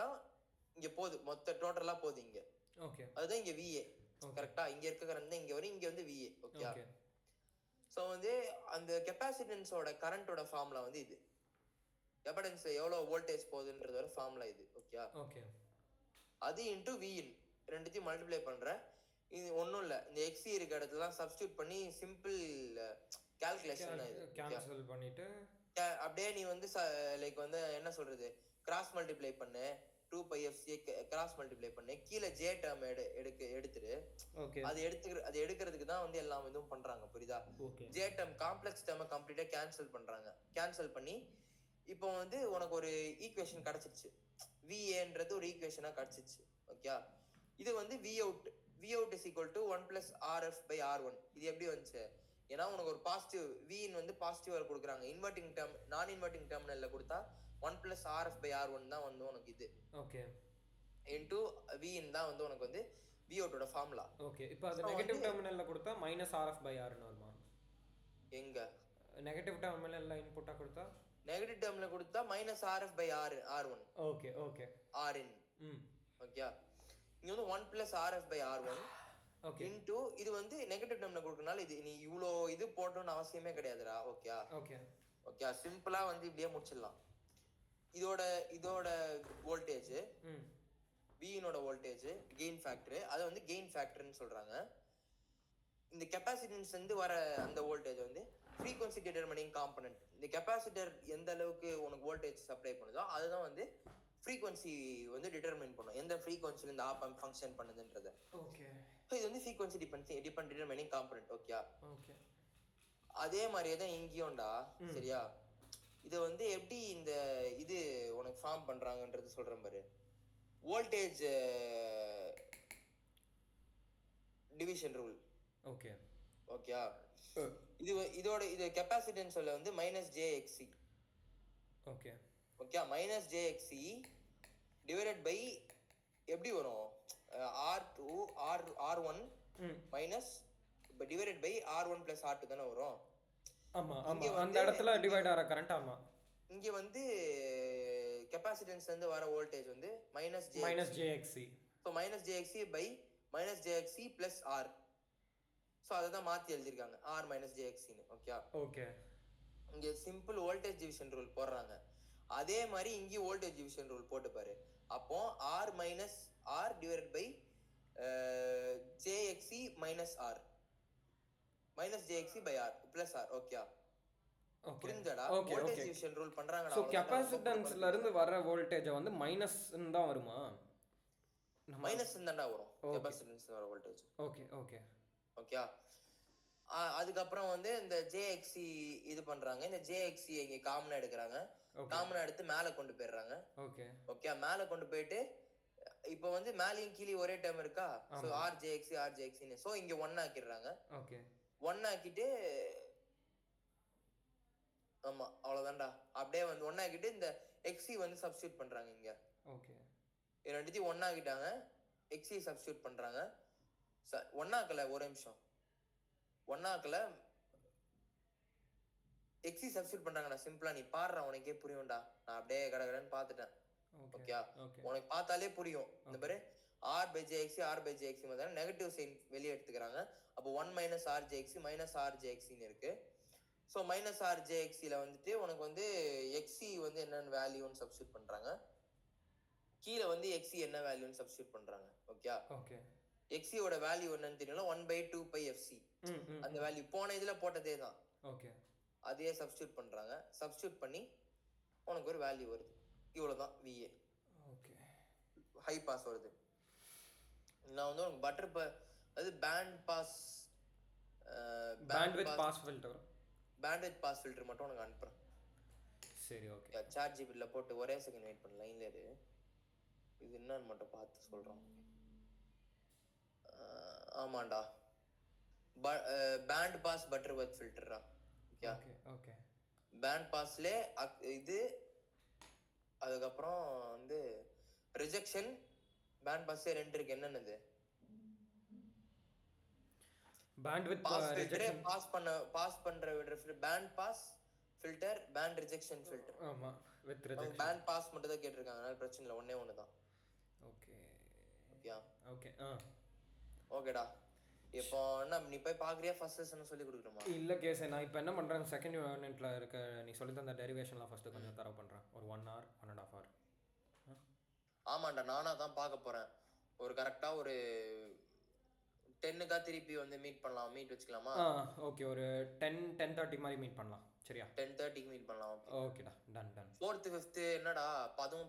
தான் இங்க போகுது, மொத்த டோட்டலா போகுது இங்க. ஓகே. அதுதான் இங்க VA. கரெக்டா? இங்க இருக்க கரண்ட் தான் இங்க வரும், இங்க வந்து VA. ஓகே. ஸோ வந்து அந்த கெப்பாசிட்டன்ஸோட கரண்டோட ஃபார்முலா வந்து இது. கெப்பாசிட்டன்ஸ் எவ்வளவு வோல்டேஜ் போகுதுன்றதோட ஃபார்முலா இது. ஓகே. அது இன்டு விஇன் ரெண்டுத்தையும் மல்டிப்ளை பண்றேன். இது ஒன்றும் இல்லை, இந்த எக்ஸி இருக்க இடத்துலாம் சப்ஸ்டியூட் பண்ணி சிம்பிள் கால்குலேஷன் இது. கேன்சல் பண்ணிட்டு அப்படியே நீ வந்து லைக் வந்து என்ன சொல்றது, கிராஸ் மல்டிப்ளை பண்ணு, 2πfc கிராஸ் மல்டிப்ளை பண்ணு, கீழே ஜே டேர்ம் எடுத்துரு. அது எடுக்கிறதுக்கு தான் வந்து எல்லாம் இதுவும் பண்றாங்க, புரியுதா? ஜே டேர்ம் காம்ப்ளெக்ஸ் டேர்மை கம்ப்ளீட்டா கேன்சல் பண்றாங்க. கேன்சல் பண்ணி இப்போ வந்து உனக்கு ஒரு ஈக்குவேஷன் கிடைச்சிருச்சு, விஏன்றது ஒரு ஈக்குவேஷனா கிடைச்சிருச்சு. ஓகே. இது வந்து Vout is equal to 1 plus RF by R1. இது எப்படி வந்துச்சு? ஏன்னா உனக்கு ஒரு பாசிட்டிவ் விஇன் வந்து பாசிட்டிவா கொடுக்குறாங்க. இன்வெர்ட்டிங் டேர்ம் நான் இன்வெர்ட்டிங் டெர்மினல்ல கொடுத்தா 1 plus RF by R1 தான் வந்து உனக்கு இது. ஓகே. இன்டு விஇன் தான் வந்து உனக்கு வந்து Vout ஓட ஃபார்முலா. ஓகே. இப்போ அது நெகட்டிவ் டெர்மினல்ல கொடுத்தா -RF by R ன்னு வருமா? எங்க நெகட்டிவ் டெர்மினல்ல இன்புட்டா கொடுத்தா? நெகட்டிவ் டெர்மினல்ல கொடுத்தா -RF by R1. Okay. Rin. Okay. இங்க வந்து 1 plus RF by R1 into இது வந்து நெகட்டிவ் டெர்ம்ல கொடுக்கறனால இது நீ இவ்வளோ இது போடணும்னு அவசியமே கிடையாதுடா. ஓகே. சிம்பிளா வந்து இப்படியே முடிச்சிடலாம். இதோட வோல்டேஜ் விஇனோட வோல்டேஜ் கெயின் ஃபேக்டர், அதை வந்து கெயின் ஃபேக்டர்னு சொல்றாங்க. இந்த கெப்பாசிட்டன்ஸ் வந்து வர அந்த வோல்டேஜ் வந்து ஃப்ரீக்வன்சி டிட்டர்மினிங் காம்பனன்ட். இந்த கெப்பாசிட்டர் எந்த அளவுக்கு உனக்கு வோல்டேஜ் சப்ளை பண்ணுதோ அதுதான் வந்து ஃப்ரீக்வன்சி வந்து டிட்டர்மின் பண்ணும், எந்த ஃப்ரீக்வன்சில இந்த ஆப் ஆம்ப் ஃபங்க்ஷன் பண்ணுதுன்றத. ஓகே. இது வந்து ஃப்ரீக்வன்சி டிட்டர்மினிங் காம்பனன்ட். ஓகே. அதே மாதிரியே தான் இங்கேயும்டா, சரியா? இது வந்து எப்படி இந்த இது உனக்கு ஃபார்ம் பண்றாங்கன்றது சொல்றேன் பாரு. Voltage division rule. ஓகே. இது கெப்பாசிட்டன்ஸ்ல வந்து -jXc. Okay. -jXc divided by எப்படி வரும்? R1 minus divided by R1 plus R2 தானே வரும். ஆமா. அந்த இடத்துல டிவைட் ஆற கரண்ட். ஆமா. இங்க வந்து கெப்பாசிட்டன்ஸ் வந்து வர வோல்டேஜ் வந்து -jXc. So -jXc by -jXc plus R. So அத தான் மாத்தி எழுதிருக்காங்க, R -jXc னு. ஓகே. இங்க சிம்பிள் வோல்டேஜ் டிவிஷன் ரூல் போடுறாங்க. அதே மாதிரி இங்க வோல்டேஜ் டிவிஷன் ரூல் போட்டு பாரு. அப்போ R minus R divided by JXC minus R minus JXC by R plus R. Okay. புரிஞ்சடா? வோல்டேஜ் டிவிஷன் ரூல் பண்றாங்கடா. சோ கெபாசிட்டன்ஸ்ல இருந்து வர வோல்டேஜ் வந்து மைனஸ் தான் வருமா? மைனஸ் தான்டா வரும் கெபாசிட்டன்ஸ்ல வர வோல்டேஜ். ஓகே. அதுக்கப்புறம் வந்து இந்த JXC இது பண்றாங்க. இந்த JXC இங்க காமனா எடுக்கிறாங்க. காமனா எடுத்து மேல கொண்டு போயிடுறாங்க. ஓகே. மேல கொண்டு போயிட்டு இப்போ வந்து மேலையும் கீழே ஒரே டைம் இருக்கா? சோ RJXC னு. சோ இங்க 1 ஆக்கிடுறாங்க. 1 ஆக்கிட்டு ஆமா அவ்வளவுதான்டா. அப்படியே வந்து 1 ஆக்கிட்டு இந்த XC வந்து சப்ஸ்டிட்யூட் பண்றாங்க இங்க. ரெண்டுத்தையும் 1 ஆக்கிட்டாங்க, XC சப்ஸ்டிட்யூட் பண்றாங்க. 1 ஆக்கல, ஒரு நிமிஷம். 1 ஆக்கல, XC சப்ஸ்டிட்யூட் பண்றாங்கடா. சிம்பிளா நீ பாடுற, உனக்கே புரியும்டா. நான் அப்படியே கடகடன்னு பாத்துட்டேன். ஓகே. உனக்கு பார்த்தாலே புரியும். இந்த பாரு, R by JXC மாதிரி நெகட்டிவ் சைன் வெளியே எடுத்துக்கிறாங்க. அப்போ 1 minus RJXC minus RJXC ன்னு இருக்கு. ஸோ -RJXCல வந்துட்டு உனக்கு வந்து XC வந்து என்னென்ன வேல்யூன்னு சப்ஸ்டிட்யூட் பண்றாங்க, கீழே வந்து XC என்ன வேல்யூன்னு சப்ஸ்டிட்யூட் பண்றாங்க. ஓகே. XC ஓட வேல்யூ என்னன்னு தெரியல, 1/2πfc. அந்த வேல்யூ போன இதுல போட்டதே தான். அதையே சப்ஸ்டிட்யூட் பண்றாங்க. சப்ஸ்டிட்யூட் பண்ணி உனக்கு ஒரு வேல்யூ வருது. இவ்வளவுதான் VA. ஹை பாஸ் வருது. நான் வந்து உனக்கு அது பேண்ட்வித் பாஸ் ஃபில்டர் மட்டும் உனக்கு அனுப்புறேன். சரி, ஓகே. சாட் ஜிபில போட்டு ஒரே செகண்ட் வெயிட் பண்ணு, லைன்ல இரு. இது என்னன்னு மட்டும் பார்த்து சொல்றோம். ஆமாண்டா, பேண்ட் பாஸ் பட்டர்வர்த் ஃபில்டரா. ஓகே. பேண்ட் பாஸ்ல இது, அதுக்கப்புறம் வந்து ரிஜெக்ஷன், பேண்ட் பாஸ் 2 இருக்கு. என்னன்னது? பேண்ட்வித் பாஸ் பண்ற band pass filter, band rejection filter. ஆமா. வித் அவங்க ரிஜெக்ஷன். பேண்ட் பாஸ் மட்டும் தான் கேட்டிருக்காங்க, அதனால பிரச்சனை இல்லை, ஒண்ணே தான். Okay okay okay. ஓகேடா. இப்போ என்ன நீ போய் பார்க்குறியா ஃபர்ஸ்ட் லெசன் சொல்லி கொடுக்கணுமா? இல்லை கேஸ், நான் இப்போ என்ன பண்ணுறேன், செகண்ட் யூனிட்டில் இருக்க நீ சொல்லி தந்த டெரிவேஷன்லாம் ஃபஸ்ட்டு கொஞ்சம் தரவு பண்ணுறேன். ஒரு 1 hour 1.5 hour. ஆமாண்டா, நானா தான் பார்க்க போகிறேன். ஒரு கரெக்டாக ஒரு 10க்கா திருப்பி வந்து மீட் பண்ணலாம், மீட் வச்சுக்கலாமா? ஓகே, ஒரு 10-10:30 மாதிரி மீட் பண்ணலாம். சரியா? 10:30க்கு மீட் பண்ணலாம். ஓகேடா, டன். 4th 5th என்னடா அதுவும்